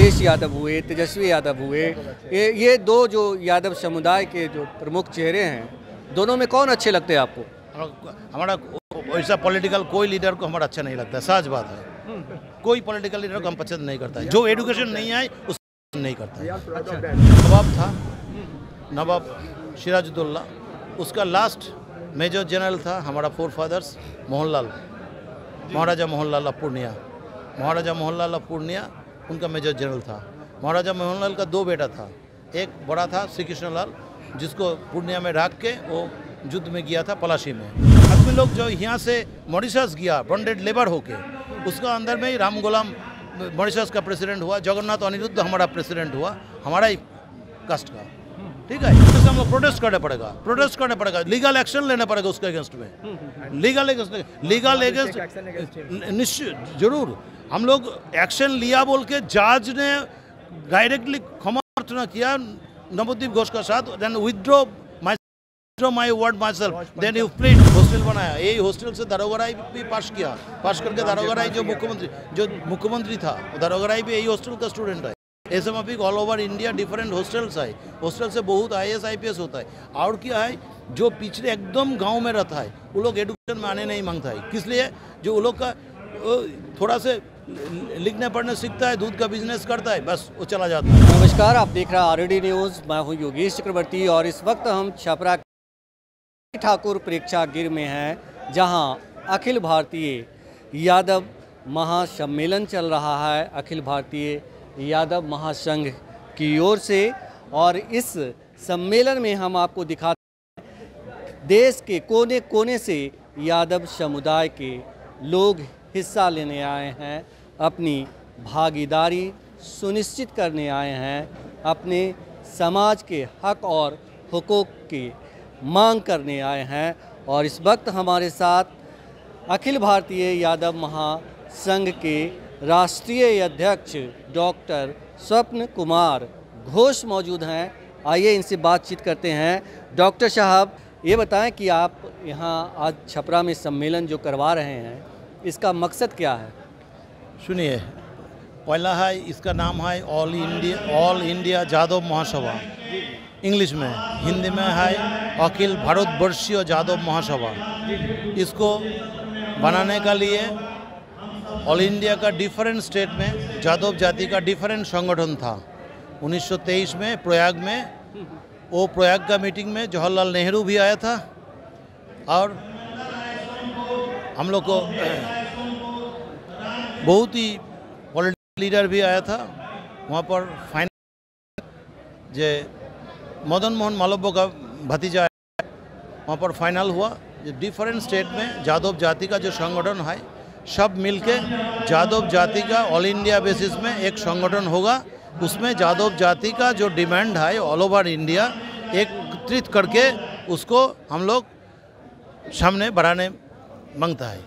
अखिलेश यादव हुए, तेजस्वी यादव हुए, ये दो जो यादव समुदाय के जो प्रमुख चेहरे हैं, दोनों में कौन अच्छे लगते हैं आपको? हमारा वैसा पॉलिटिकल कोई लीडर को हमारा अच्छा नहीं लगता, सच बात है। कोई पॉलिटिकल लीडर को हम पसंद नहीं करता है। जो एजुकेशन नहीं आए उसको नहीं करता है। नवाब था, नवाब सिराजुद्दौला, उसका लास्ट मेजर जनरल था हमारा forefathers Mohanlal, Maharaja Mohanlal of Purnia. Maharaja Mohanlal of Purnia उनका मेजर जनरल था। महाराजा मोहनलाल का दो बेटा था, एक बड़ा था श्री कृष्ण लाल, जिसको पूर्णिया में रख के वो युद्ध में गया था पलाशी में। आदमी लोग जो यहाँ से मॉरिशस गया बॉन्डेड लेबर होके, उसका अंदर में ही राम गुलाम मॉरिशस का प्रेसिडेंट हुआ, जगन्नाथ अनिरुद्ध हमारा प्रेसिडेंट हुआ, हमारा ही कास्ट का। ठीक है, इससे हम लोग प्रोटेस्ट करना पड़ेगा, लीगल एक्शन लेना पड़ेगा उसके अगेंस्ट में। लीगल अगेंस्ट निश्चित जरूर हम लोग एक्शन लिया बोल के जज ने डायरेक्टली क्षमा प्रार्थना किया नवदीप घोष का साथ, then withdraw my word myself, then you plead. Hostel बनाया, यही हॉस्टल से दारोगा राय भी पास किया, पास करके दारोगा राय जो मुख्यमंत्री था, दारोगा राय भी यही हॉस्टल का स्टूडेंट है। ऐसे में भी all over India different hostels है, हॉस्टल से बहुत IAS IPS होता है। और क्या है, जो पिछले एकदम गांव में रहता है वो लोग एडुकेशन में आने नहीं मांगता है, किसलिए जो वो लोग का थोड़ा से लिखने पढ़ने सीखता है, दूध का बिजनेस करता है, बस वो चला जाता है। नमस्कार, आप देख रहे हैं RD न्यूज़, मैं हूं योगेश चक्रवर्ती और इस वक्त हम छपरा ठाकुर प्रेक्षागृह में हैं, जहां अखिल भारतीय यादव महासम्मेलन चल रहा है, अखिल भारतीय यादव महासंघ की ओर से। और इस सम्मेलन में हम आपको दिखाते हैं देश के कोने कोने से यादव समुदाय के लोग हिस्सा लेने आए हैं, अपनी भागीदारी सुनिश्चित करने आए हैं, अपने समाज के हक और हुकूक की मांग करने आए हैं। और इस वक्त हमारे साथ अखिल भारतीय यादव महासंघ के राष्ट्रीय अध्यक्ष डॉक्टर स्वप्न कुमार घोष मौजूद हैं। आइए इनसे बातचीत करते हैं। डॉक्टर साहब, ये बताएं कि आप यहाँ आज छपरा में सम्मेलन जो करवा रहे हैं, इसका मकसद क्या है? सुनिए, पहला है इसका नाम है ऑल इंडिया यादव महासभा, इंग्लिश में, हिंदी में है अखिल भारतवर्षीय यादव महासभा। इसको बनाने का लिए ऑल इंडिया का डिफरेंट स्टेट में यादव जाति का डिफरेंट संगठन था। 1923 में प्रयाग में, वो प्रयाग का मीटिंग में जवाहरलाल नेहरू भी आया था और हम लोग को बहुत ही पॉलिटिकल लीडर भी आया था। वहाँ पर फाइनल जे मदन मोहन मालव्य का भतीजा है, वहाँ पर फाइनल हुआ। डिफरेंट स्टेट में यादव जाति का जो संगठन है, सब मिलके यादव जाति का ऑल इंडिया बेसिस में एक संगठन होगा। उसमें यादव जाति का जो डिमांड है ऑल ओवर इंडिया एकत्रित करके उसको हम लोग सामने बढ़ाने मांगता है।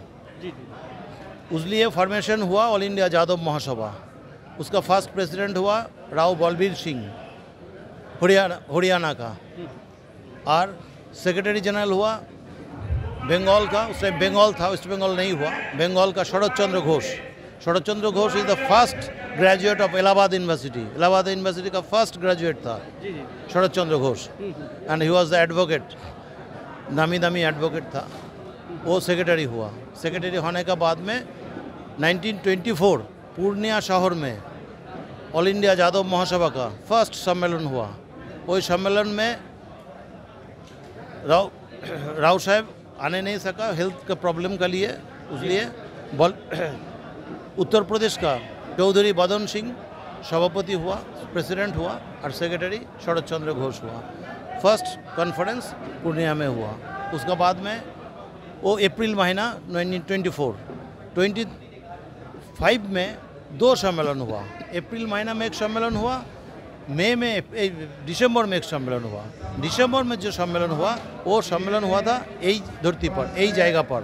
उसलिए फॉर्मेशन हुआ ऑल इंडिया यादव महासभा। उसका फर्स्ट प्रेसिडेंट हुआ राव बलबीर सिंह हरियाणा का, और सेक्रेटरी जनरल हुआ बंगाल का, उस टाइम बंगाल था, वेस्ट बंगाल नहीं हुआ, बंगाल का Sharad Chandra Ghosh. Sharad Chandra Ghosh is the first graduate of Allahabad university. Allahabad university का फर्स्ट ग्रेजुएट था Sharad Chandra Ghosh, and he was the advocate, नामी दामी एडवोकेट था। वो सेक्रेटरी हुआ। सेक्रेटरी होने के बाद में 1924 पूर्णिया शहर में ऑल इंडिया यादव महासभा का फर्स्ट सम्मेलन हुआ। वही सम्मेलन में राव साहब आने नहीं सका हेल्थ के प्रॉब्लम के लिए, इसलिए उत्तर प्रदेश का चौधरी बदन सिंह सभापति हुआ, प्रेसिडेंट हुआ, और सेक्रेटरी शरद चंद्र घोष हुआ। फर्स्ट कॉन्फ्रेंस पूर्णिया में हुआ। उसके बाद में वो अप्रैल महीना 1925 में दो सम्मेलन हुआ। अप्रैल महीना में एक सम्मेलन हुआ, मई में दिसंबर में एक सम्मेलन हुआ। दिसंबर में जो सम्मेलन हुआ वो सम्मेलन हुआ था यही धरती पर, यही जगह पर।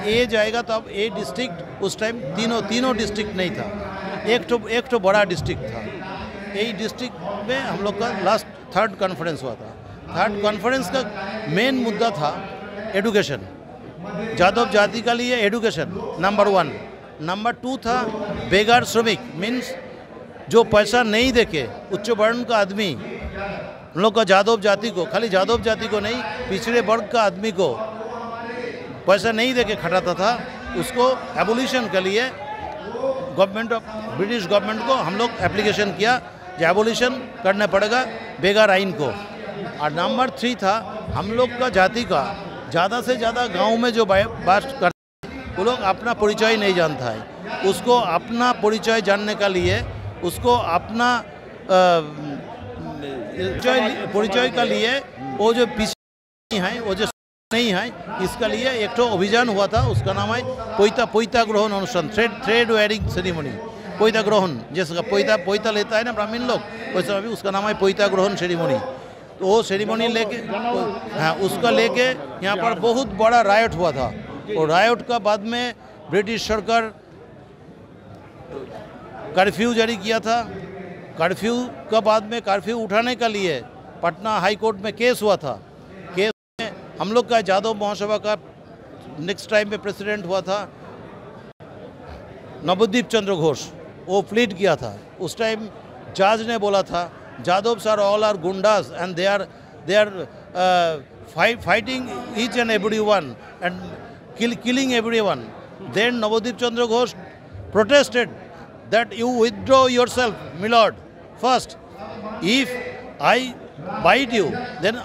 ये जाएगा तो अब ये डिस्ट्रिक्ट उस टाइम तीनों डिस्ट्रिक्ट नहीं था, एक तो बड़ा डिस्ट्रिक्ट था। यही डिस्ट्रिक्ट में हम लोग का लास्ट थर्ड कॉन्फ्रेंस हुआ था। थर्ड कॉन्फ्रेंस का मेन मुद्दा था एडुकेशन, यादव जाति के लिए एडुकेशन नंबर 1। नंबर 2 था बेगार श्रमिक, मीन्स जो पैसा नहीं देके उच्च वर्ण का आदमी, हम लोग का जादव जाति को, खाली जादव जाति को नहीं, पिछड़े वर्ग का आदमी को पैसा नहीं देके खटाता था, उसको एबोलिशन के लिए गवर्नमेंट ऑफ ब्रिटिश गवर्नमेंट को हम लोग एप्लीकेशन किया जो एबोलिशन करना पड़ेगा बेगार आइन को। और नंबर 3 था, हम लोग का जाति का ज़्यादा से ज़्यादा गांव में जो बात करते हैं वो लोग अपना परिचय नहीं जानता है। उसको अपना परिचय जानने के लिए, उसको अपना परिचय का लिए वो जो पीछे हैं, वो जो नहीं है, इसका लिए एक तो अभियान हुआ था, उसका नाम है पैता ग्रहण अनुष्ठान, थ्रेड वेयरिंग सेरेमनी। पैता ग्रहण जैसे पैता लेता है ना ब्राह्मण लोग, वैसे अभी उसका नाम है पैता ग्रहण सेरेमनी। तो वो सेरेमनी लेके, हाँ, उसका लेके यहाँ पर बहुत बड़ा रायट हुआ था। और रायट का बाद में ब्रिटिश सरकार कर्फ्यू जारी किया था। कर्फ्यू का बाद में कर्फ्यू उठाने के लिए पटना हाई कोर्ट में केस हुआ था। केस में हम लोग का जादव महासभा का नेक्स्ट टाइम में प्रेसिडेंट हुआ था नवदीप चंद्र घोष, वो प्लीड किया था। उस टाइम जज ने बोला था Jadavs are all are gundas and they are fighting each and everyone and killing everyone. Then Navadip Chandra Ghosh protested that you withdraw yourself, my lord. First, if I bite you, then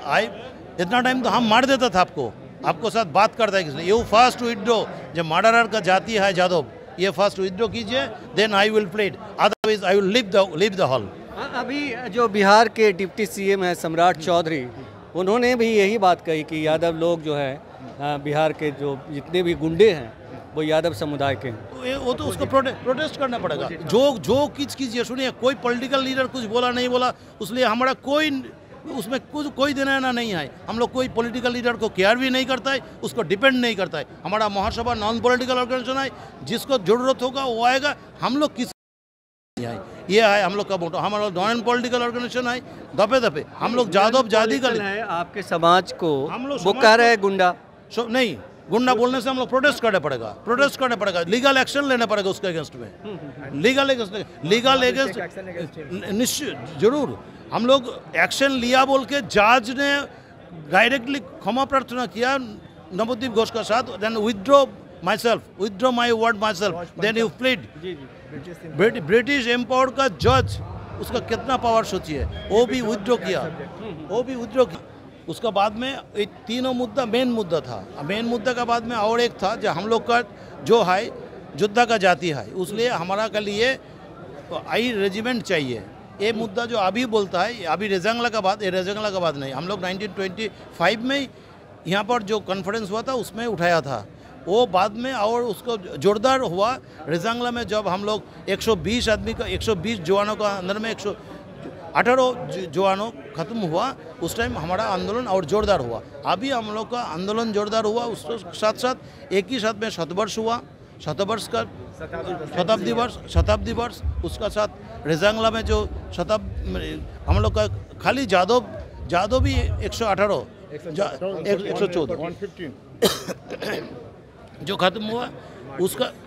इतना time तो हम मार देता था आपको साथ बात करता है किसने। You first withdraw, जब मर्डरर का जाति है जादव, ये फर्स्ट विथड्रॉ कीजिए, then I will plead, otherwise I will leave the hall. अभी जो बिहार के डिप्टी सीएम है सम्राट चौधरी, उन्होंने भी यही बात कही कि यादव लोग जो है बिहार के जो जितने भी गुंडे हैं वो यादव समुदाय के हैं। वो तो उसको प्रोटेस्ट करना पड़ेगा। जो कीजिए, सुनिए, कोई पॉलिटिकल लीडर कुछ बोला नहीं बोला, उसलिए हमारा कोई उसमें कोई देना ना नहीं है। हम लोग कोई पॉलिटिकल लीडर को केयर भी नहीं करता है, उसको डिपेंड नहीं करता है। हमारा महासभा नॉन पॉलिटिकल ऑर्गेनाइजेशन है, जिसको जरूरत होगा वो आएगा। हम लोग किस ये है हम लोग का मोटो, हमारा नॉन पॉलिटिकल ऑर्गेनाइजेशन है। दफे हम लोग जादव जाति का है। आपके समाज को वो कह रहे हैं गुंडा, नहीं, गुंडा बोलने से हम लोग प्रोटेस्ट करना पड़ेगा, लीगल एक्शन लेना पड़ेगा उसके अगेंस्ट में। लीगल अगेंस्ट निश्चित जरूर हम लोग एक्शन लिया बोल के जज ने डायरेक्टली क्षमा प्रार्थना किया नवदीप घोष का साथ। Then withdraw my word myself, then you plead. British empire का जज, उसका कितना पावर सोचिए, वो भी विथड्रॉ किया। उसका बाद में तीनों मुद्दा मेन मुद्दा था। मेन मुद्दा का बाद में और एक था जो हम लोग का जो है योद्धा का जाति है, उसलिए हमारा के लिए आई रेजिमेंट चाहिए। ये मुद्दा जो अभी बोलता है, अभी रेजंगला का बात नहीं, हम लोग 1925 में यहाँ पर जो कॉन्फ्रेंस हुआ था उसमें उठाया था वो बाद में, और उसको जोरदार हुआ रेजंगला में। जब हम लोग 120 आदमी का 120 जवानों का अंदर में 118 जवानों खत्म हुआ, उस टाइम हमारा आंदोलन और जोरदार हुआ। अभी हम लोग का आंदोलन जोरदार हुआ, उसके साथ साथ एक ही साथ में शतवर्ष हुआ, शताब्दी वर्ष उसका साथ रेजंगला में जो हम लोग का खाली जादव भी 118 114 जो खत्म हुआ,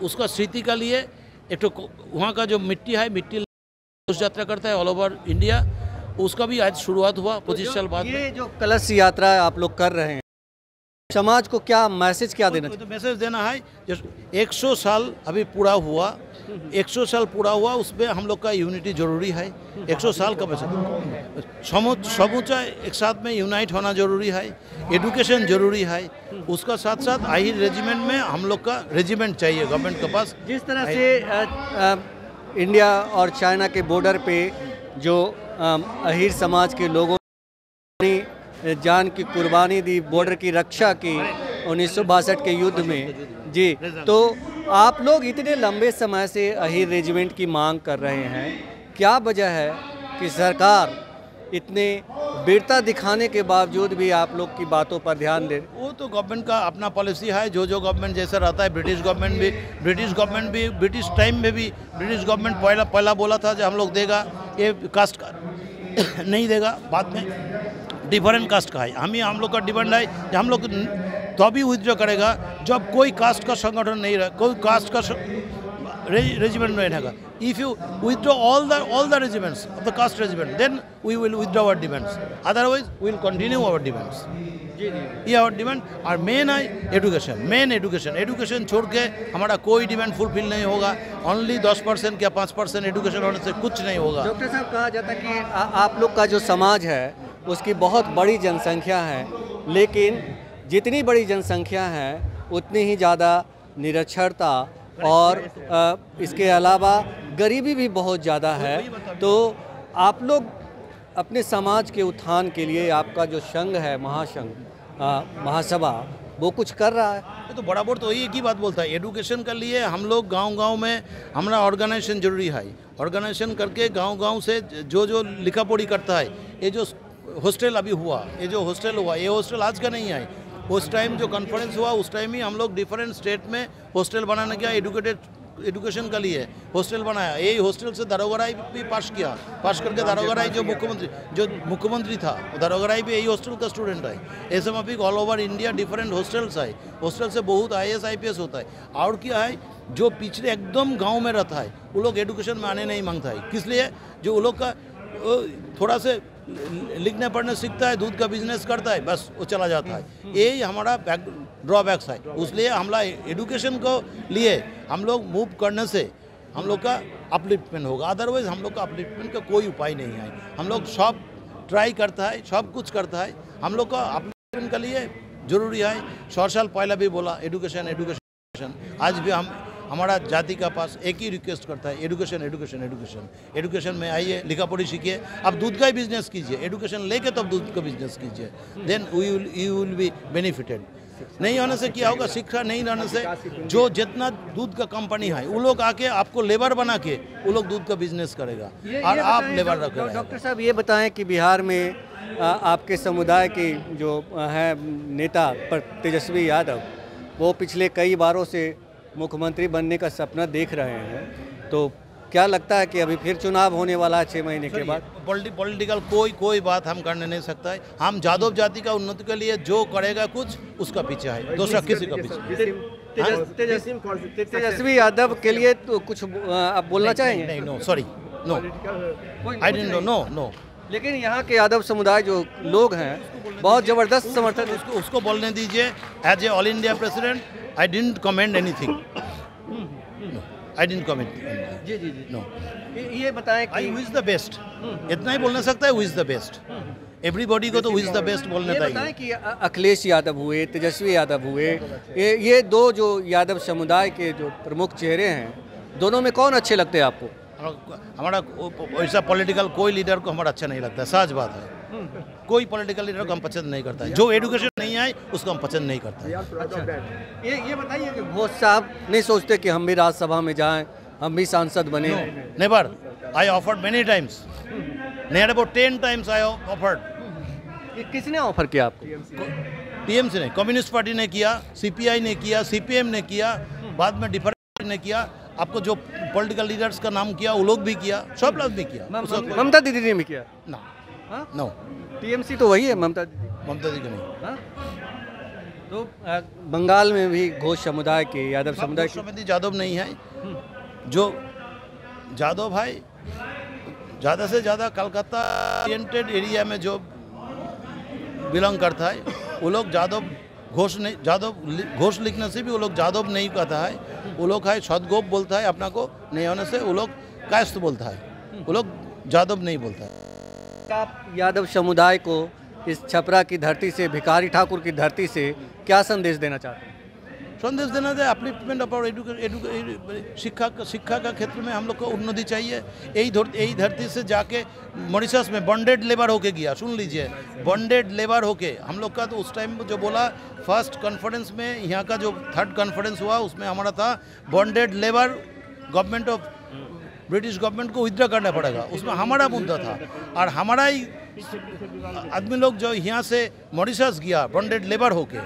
उसका स्थिति का लिए एक तो वहाँ का जो मिट्टी है, मिट्टी यात्रा करता है ऑल ओवर इंडिया, उसका भी आज शुरुआत हुआ 25 साल बाद। ये जो कलश यात्रा आप लोग कर रहे हैं, समाज को क्या मैसेज देना चाहिए? तो मैसेज देना है, 100 साल अभी पूरा हुआ, 100 साल पूरा हुआ, उसमें हम लोग का यूनिटी जरूरी है। 100 साल का समूचा एक साथ में यूनाइट होना जरूरी है, एजुकेशन जरूरी है। उसका साथ साथ आहिर रेजिमेंट में हम लोग का रेजिमेंट चाहिए गवर्नमेंट के पास। जिस तरह से इंडिया और चाइना के बॉर्डर पे जो अहीर समाज के लोगों ने जान की कुर्बानी दी, बॉर्डर की रक्षा की 1962 के युद्ध में जी, तो आप लोग इतने लंबे समय से अहीर रेजिमेंट की मांग कर रहे हैं, क्या वजह है कि सरकार इतने वीरता दिखाने के बावजूद भी आप लोग की बातों पर ध्यान दे? वो तो गवर्नमेंट का अपना पॉलिसी है, जो गवर्नमेंट जैसा रहता है। ब्रिटिश गवर्नमेंट भी ब्रिटिश टाइम में भी ब्रिटिश गवर्नमेंट पहला बोला था जो हम लोग देगा, ये कास्ट का नहीं देगा, बाद में डिफरेंट कास्ट का है। हम लोग का डिमांड है कि हम लोग तो अभी विथड्रॉ करेगा जब कोई कास्ट का संगठन नहीं रहे, कोई कास्ट का regiment in Dhaka. If you withdraw all the regiments of the caste regiment, then we will withdraw our demands. Otherwise, we will continue our demands. ये our demand और main है education. Education छोड़ के हमारा कोई demand fulfill नहीं होगा. Only 10% या 5% education होने से कुछ नहीं होगा. डॉक्टर साहब, कहा जाता है कि आप लोग का जो समाज है उसकी बहुत बड़ी जनसंख्या है, लेकिन जितनी बड़ी जनसंख्या है उतनी ही ज़्यादा निरक्षरता और इसके अलावा गरीबी भी बहुत ज़्यादा है। तो आप लोग अपने समाज के उत्थान के लिए आपका जो संघ है, महासभा, वो कुछ कर रहा है? तो बराबर तो एक ही बात बोलता है, एडुकेशन के लिए हम लोग गांव-गांव में हमारा ऑर्गेनाइजेशन जरूरी है। ऑर्गेनाइजेशन करके गांव-गांव से जो लिखा पढ़ी करता है, ये जो हॉस्टल अभी हुआ, ये हॉस्टल आज का नहीं है। उस टाइम जो कॉन्फ्रेंस हुआ उस टाइम ही हम लोग डिफरेंट स्टेट में हॉस्टल बनाने का एडुकेशन के लिए हॉस्टल बनाया। यही हॉस्टल से दारोगा राय भी पास करके दारोगा राय जो मुख्यमंत्री था, दारोगा राय भी यही हॉस्टल का स्टूडेंट है। ऐसे में भी all over India different hostels है। हॉस्टल से बहुत IAS IPS होता है। और क्या है, जो पिछले एकदम गाँव में रहता है वो लोग एडुकेशन में आने नहीं मांगता है। किस लिए? जो वो लोग का थोड़ा से लिखने पढ़ने सीखता है, दूध का बिजनेस करता है, बस वो चला जाता है। यही हमारा ड्रॉबैक्स है। उसलिए हमला एडुकेशन को लिए हम लोग मूव करने से हम लोग का अपलिफ्टमेंट होगा। अदरवाइज हम लोग का अपलिफ्टमेंट का कोई उपाय नहीं है। हम लोग सब ट्राई करता है, सब कुछ करता है। हम लोग का अपलिफ्टमेंट के लिए जरूरी है। 100 साल पहले भी बोला एडुकेशन। आज भी हमारा जाति का पास एक ही रिक्वेस्ट करता है, एडुकेशन में आइए, लिखा पढ़ी सीखिए। अब दूध का ही बिजनेस कीजिए, एडुकेशन लेके तब दूध का बिजनेस कीजिए, then you will be benefited. नहीं होने से क्या होगा, शिक्षा नहीं रहने से जो जितना दूध का कंपनी है वो लोग आके आपको लेबर बना के वो लोग दूध का बिजनेस करेगा और आप लेबर रखेगा। डॉक्टर साहब, ये बताएं कि बिहार में आपके समुदाय के जो है नेता तेजस्वी यादव, वो पिछले कई बारों से मुख्यमंत्री बनने का सपना देख रहे हैं, तो क्या लगता है कि अभी फिर चुनाव होने वाला है 6 महीने के बाद? पॉलिटिकल कोई बात हम करने नहीं सकता है। हम जादव जाति का उन्नति के लिए जो करेगा कुछ उसका पीछे है, दूसरा किसी का पीछे। तेजस्वी यादव के लिए तो कुछ आप बोलना चाहेंगे? नहीं, no, sorry, no, I didn't know. लेकिन यहाँ के यादव समुदाय जो लोग हैं बहुत ज़बरदस्त समर्थन उसको बोलने दीजिए। As a all India president I didn't comment anything. I didn't comment. जी। नो। ये बताएं कि हु इज द बेस्ट, इतना ही बोलने सकता है। Who is the best, everybody को तो हु इज द बेस्ट बोलने चाहिए। बताएं कि अखिलेश यादव हुए, तेजस्वी यादव हुए, ये दो जो यादव समुदाय के जो प्रमुख चेहरे हैं, दोनों में कौन अच्छे लगते हैं आपको? हमारा ऐसा पॉलिटिकल कोई लीडर को हमारा अच्छा नहीं लगता है, सच बात है। कोई पॉलिटिकल लीडर को हम पसंद नहीं करता है। जो एडुकेशन नहीं आए उसको हम पसंद नहीं करता है। ये बताइए कि घोष साहब नहीं सोचते कि हम भी राज्यसभा में जाएं, हम भी सांसद बने? Never. I offered many times, near about 10 times I offered. किसने ऑफर किया आपको? TMC ने, कम्युनिस्ट पार्टी ने किया, CPI ने किया, CPM ने किया, बाद में डिफरेंट ने किया। आपको जो पॉलिटिकल लीडर्स का नाम किया वो लोग भी किया, सब लोग भी किया। ममता दीदी ने भी किया? नो। TMC तो वही है, ममता दीदी का नहीं। तो बंगाल में भी घोष समुदाय के, यादव समुदाय के यादव नहीं है। जो यादव भाई ज़्यादा से ज़्यादा कलकत्ता ओरिएंटेड एरिया में जो बिलोंग करता है वो लोग घोष लिखने से भी वो लोग यादव नहीं कहता है। वो लोग है सदगोप बोलता है अपना को, नहीं होने से वो लोग कायस्थ बोलता है, वो लोग यादव नहीं बोलता है। आप यादव समुदाय को इस छपरा की धरती से, भिखारी ठाकुर की धरती से क्या संदेश देना चाहते हैं? संदेश देना चाहिए अपलिफ्टमेंट ऑफ शिक्षा का क्षेत्र में हम लोग को उन्नति चाहिए। यही धरती से जाके मॉरिशस में बॉन्डेड लेबर होके गया, सुन लीजिए, बॉन्डेड लेबर होके हम लोग का। तो उस टाइम जो बोला फर्स्ट कॉन्फ्रेंस में, यहाँ का जो 3rd कॉन्फ्रेंस हुआ उसमें हमारा था bonded labour government of British government को विथड्रॉ करना पड़ेगा, उसमें हमारा मुद्दा था। और हमारा ही आदमी लोग जो यहाँ से मॉरिशस गया बॉन्डेड लेबर होके,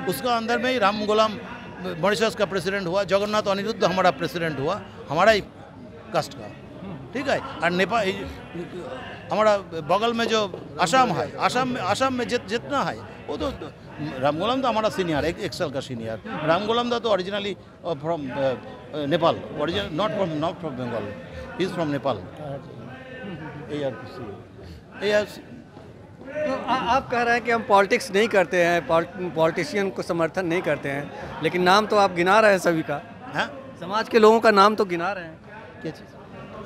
उसका अंदर में ही राम गुलाम मॉरिशस का प्रेसिडेंट हुआ, जगन्नाथ अनिरुद्ध हमारा प्रेसिडेंट हुआ, हमारा ही कास्ट का, ठीक है। और नेपाल हमारा बगल में जो असम है, असम में जितना है वो तो राम गुलाम तो हमारा सीनियर, एक साल का सीनियर। राम गुलाम दा तो originally from Nepal, original not from Bengal. He is from Nepal. Yes. तो आप कह रहे हैं कि हम पॉलिटिक्स नहीं करते हैं, पॉलिटिशियन को समर्थन नहीं करते हैं, लेकिन नाम तो आप गिना रहे हैं सभी का। हाँ, समाज के लोगों का नाम तो गिना रहे हैं। क्या चीज़?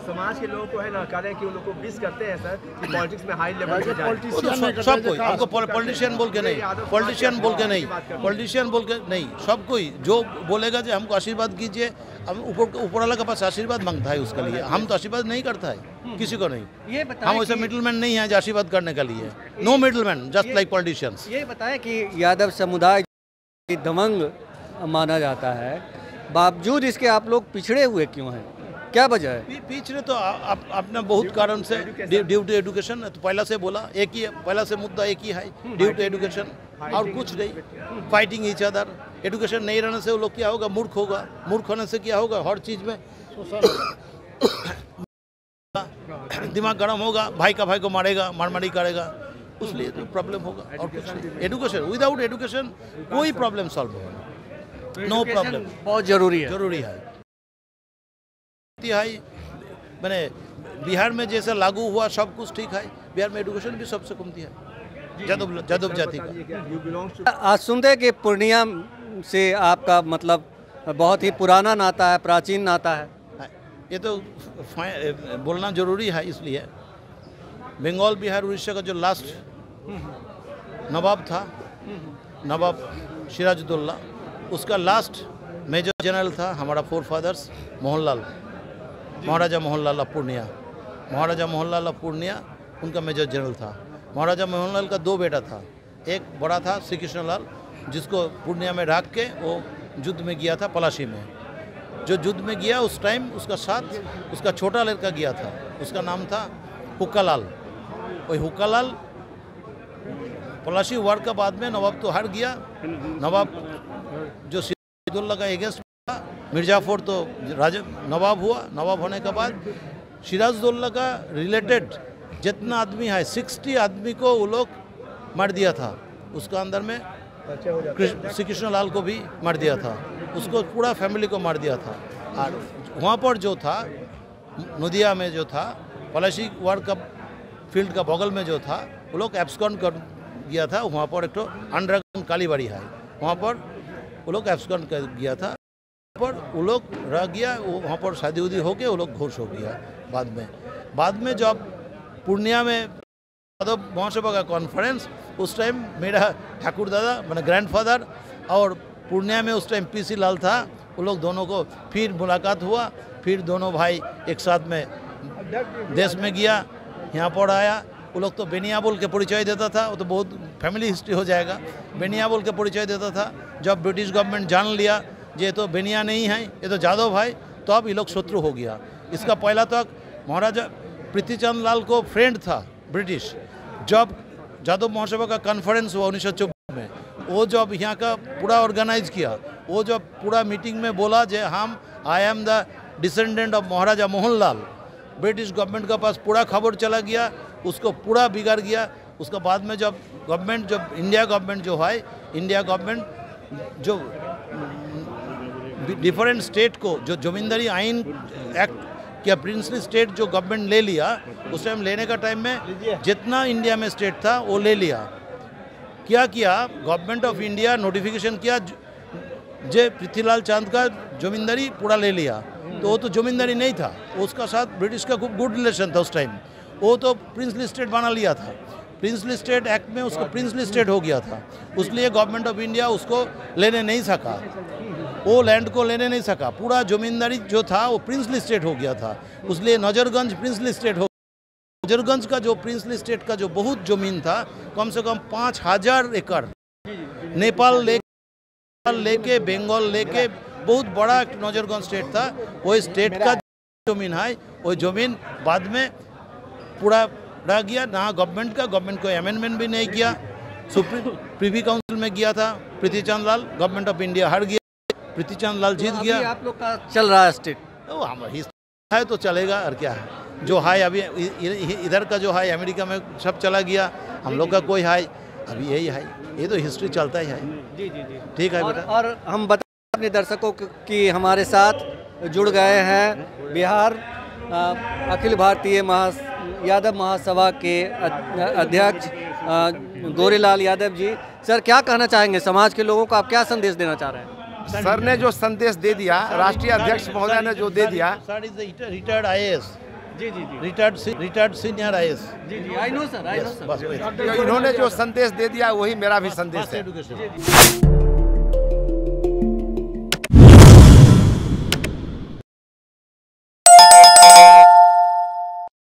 समाज के लोगों को है ना कह रहे हैं कि उन लोगों को विश करते हैं सर कि पॉलिटिक्स में हाई लेवल पे जाए। सब कोई, हमको पॉलिटिशियन बोल के नहीं, पॉलिटिशियन बोल के नहीं, पॉलिटिशियन बोल के नहीं, सब कोई जो बोलेगा जो हमको आशीर्वाद कीजिए, हम ऊपर वाला के पास आशीर्वाद मांगता है उसके लिए, हम तो आशीर्वाद नहीं करता है किसी को नहीं। ये बताएं हम वैसे मिडिलमैन नहीं है जो आशीर्वाद करने के लिए, no middleman, just like politicians. ये बताएं कि यादव समुदाय दबंग माना जाता है, बावजूद इसके आप लोग पिछड़े हुए क्यों हैं, क्या वजह है? पिछड़े तो आपने बहुत कारण से, ड्यू टू एजुकेशन, तो पहला से बोला एक ही है, पहला से मुद्दा एक ही है, ड्यू टू एजुकेशन, और कुछ नहीं। फाइटिंग ईच अदर, एजुकेशन नहीं रहने से वो लोग क्या होगा, मूर्ख होगा, मूर्ख होने से क्या होगा, हर चीज़ में दिमाग गर्म होगा, भाई का भाई को मारेगा, मारामारी करेगा, उसलिए तो प्रॉब्लम होगा और कुछ नहीं। एजुकेशन, विदाउट एजुकेशन कोई प्रॉब्लम सॉल्व होगा, नो प्रॉब्लम। बहुत जरूरी है, जरूरी है। मैंने बिहार में जैसा लागू हुआ सब कुछ ठीक है, बिहार में एजुकेशन भी सबसे कमती है जादव जाति का। आज सुनते हैं कि पूर्णिया से आपका मतलब बहुत ही पुराना नाता है, प्राचीन नाता है। ये तो बोलना जरूरी है, इसलिए बंगाल, बिहार, उड़ीसा का जो लास्ट नवाब था, नवाब सिराजुद्दौला, उसका लास्ट मेजर जनरल था हमारा forefathers Mohanlal, Maharaja Mohanlal of Purnia. Maharaja Mohanlal of Purnia उनका मेजर जनरल था। महाराजा मोहनलाल का दो बेटा था, एक बड़ा था श्री कृष्ण लाल, जिसको पूर्णिया में रख के वो युद्ध में गया था पलाशी में। जो युद्ध में गया उस टाइम उसका साथ उसका छोटा लड़का गया था, उसका नाम था हुक्कालाल। वही हुक्कालाल पलाशी वार का बाद में नवाब तो हार गया, नवाब जो सिराजुद्दौला का एगेंस्ट था, मिर्जाफर तो राजा नवाब हुआ। नवाब होने के बाद सिराजुद्दौला का रिलेटेड जितना आदमी है 60 आदमी को वो लोग मार दिया था, उसका अंदर में श्री कृष्ण लाल को भी मार दिया था, उसको पूरा फैमिली को मार दिया था। और वहाँ पर जो था नदिया में जो था पलाशी वार का फील्ड का बगल में जो था वो लोग एब्सकॉन्ड कर गया था। वहाँ पर एक तो अंडरग्राउंड कालीबाड़ी है, वहाँ पर वो लोग एब्सकॉन्ड कर गया था, पर वो लोग रह गया, वो वहाँ पर शादी उदी हो गया, वो लोग घोष हो गया। बाद में जब पूर्णिया में यादव महासभा का कॉन्फ्रेंस, उस टाइम मेरा ठाकुर दादा मैंने ग्रैंडफादर और पूर्णिया में उस टाइम पीसी लाल था, वो लोग दोनों को फिर मुलाकात हुआ, फिर दोनों भाई एक साथ में देश में गया, यहाँ पर आया। वो लोग तो बेनिया बोल के परिचय देता था, वो तो बहुत फैमिली हिस्ट्री हो जाएगा, बेनिया बोल के परिचय देता था। जब ब्रिटिश गवर्नमेंट जान लिया ये तो बेनिया नहीं है, ये तो जादव भाई, तो अब ये लोग शत्रु हो गया। इसका पहला तक महाराजा पृथ्वीचंद लाल को फ्रेंड था ब्रिटिश। जब जादव महासभा का कॉन्फ्रेंस हुआ 1924 में, वो जब यहाँ का पूरा ऑर्गेनाइज किया, वो जब पूरा मीटिंग में बोला जे हम I am the descendant of Maharaja Mohanlal, British government के पास पूरा खबर चला गया, उसको पूरा बिगाड़ गया। उसके बाद में जब गवर्नमेंट, जब इंडिया गवर्नमेंट जो है, इंडिया गवर्नमेंट जो डिफरेंट स्टेट को जो जमींदारी आइन एक्ट क्या प्रिंसली स्टेट जो गवर्नमेंट ले लिया, उस टाइम लेने का टाइम में जितना इंडिया में स्टेट था वो ले लिया। क्या किया गवर्नमेंट ऑफ इंडिया, नोटिफिकेशन किया जे पृथ्वीलाल चांद का जमींदारी पूरा ले लिया, तो वो तो जमींदारी नहीं था, उसका साथ ब्रिटिश का खूब गुड रिलेशन था उस टाइम, वो तो प्रिंसली स्टेट बना लिया था। प्रिंसली स्टेट एक्ट में उसको प्रिंसली स्टेट हो गया था, उसलिए गवर्नमेंट ऑफ इंडिया उसको लेने नहीं सका, वो लैंड को लेने नहीं सका। पूरा जमींदारी जो था वो प्रिंसली स्टेट हो गया था, इसलिए नजरगंज प्रिंसली स्टेट हो। नजरगंज का जो प्रिंसली स्टेट का जो बहुत जमीन था, कम से कम 5000 एकड़, नेपाल लेके बंगाल लेके बहुत बड़ा एक नजरगंज स्टेट था। वो स्टेट का जमीन है, वो जमीन बाद में पूरा रह गया ना गवर्नमेंट का, गवर्नमेंट को अमेंडमेंट भी नहीं किया। सुप्रीम प्रिवी काउंसिल में गया था पृथ्वीचंद लाल, गवर्नमेंट ऑफ इंडिया हार गया, पृथ्वीचंद लाल जीत गया। आप लोग का चल रहा है स्टेट, तो हम है तो चलेगा, और क्या है जो है अभी इधर का जो है अमेरिका में सब चला गया, हम लोग का कोई है अभी यही है, ये तो हिस्ट्री चलता ही है। जी जी जी ठीक है बेटा। और हम बता अपने दर्शकों कि हमारे साथ जुड़ गए हैं बिहार अखिल भारतीय यादव महासभा के अध्यक्ष गोरीलाल यादव जी। सर, क्या कहना चाहेंगे समाज के लोगों को, आप क्या संदेश देना चाह रहे हैं? सर ने जो संदेश दे दिया, राष्ट्रीय अध्यक्ष महोदय ने जो दे दिया, सर इज रिटायर्ड IAS, जी जी जी, रिटायर्ड सीनियर IAS, जी जी, आई नो सर, बस वही। इन्होंने जो संदेश दे दिया वही मेरा भी संदेश है। एजुकेशन